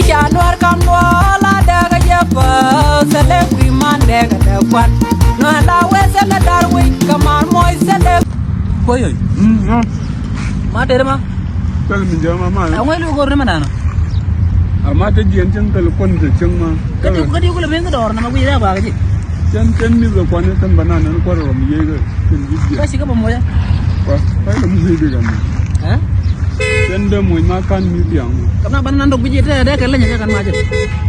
Januar kam wala daga japa sele wi man daga da kwan no la we sele dar wi kamal moy sele boy ma de ma kal mi jama ma ngoi lu gor na mana ama te dien chen kal kon te chen ma kadi ko le ben dor na ma wi da ba ga ji chen mi ko kon tan banana ko ro mi ye ga chen ji ba si ka ba moya wa fa la mi de ga ha chen de moy ma kan mi biang kam na ban nan dog bi ji de kan la nya kan ma ji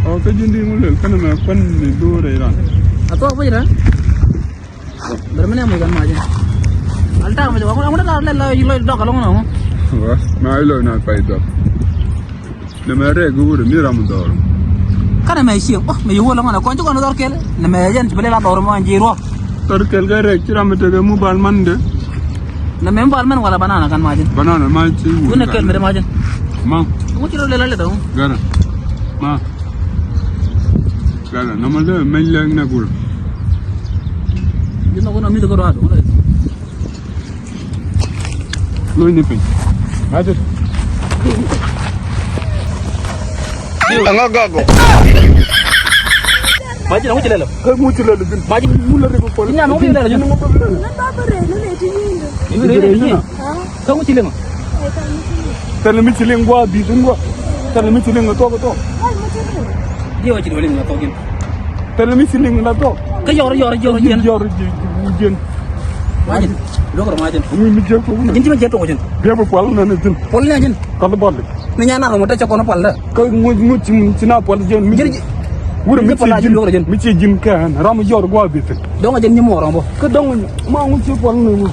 o te jindi mo le kan ma kon ni do re ran ato ba ji ra bermane mo kan ma ji alta ma ji ko amuna la yi lo dog lo no wa ma ilo na fa do ne ma re gu ru mi ram do kana mai shi oh mai wo lo ngana ko ko no dor kel ne me jen bele la dor mo njiro tor kel ga re ci ram te ga mu bal man de na me bal man wala banana kan ma ji banana ma ci wu ne kel me ma ji ma mu ci lo le la do gara ma gara na ma le me le na gur dina ko no mi do ko do lo ni pin aja Tanga gago. Maji na muci lelo. Kai muci lelo din. Maji mu la rego ko. Nya mo bi lelo jinu mo bi lelo. Nan ba bare nan ne ti yindo. Ibe re ni. Ka muci lelo. Tele mi ci lengwa bi dun wa. Tele mi ci lenga to ko to. Di wa ci do lenga to gen. Tele mi ci lenga to. Ka yor jen. Jen. Maji. Lo ko maji. Mi mi je ko. Jinti ma je to ko jen. Be ba pol na ne din. Pol na jen. Ka do bolle. Ni nya na ko ta ko no pol da. Ka mu ci na pol jen mi. Wuro mi ci jin ka ram yor gwa bi. Do nga jen ni mo rombo. Ka dong ma ngu ci pol na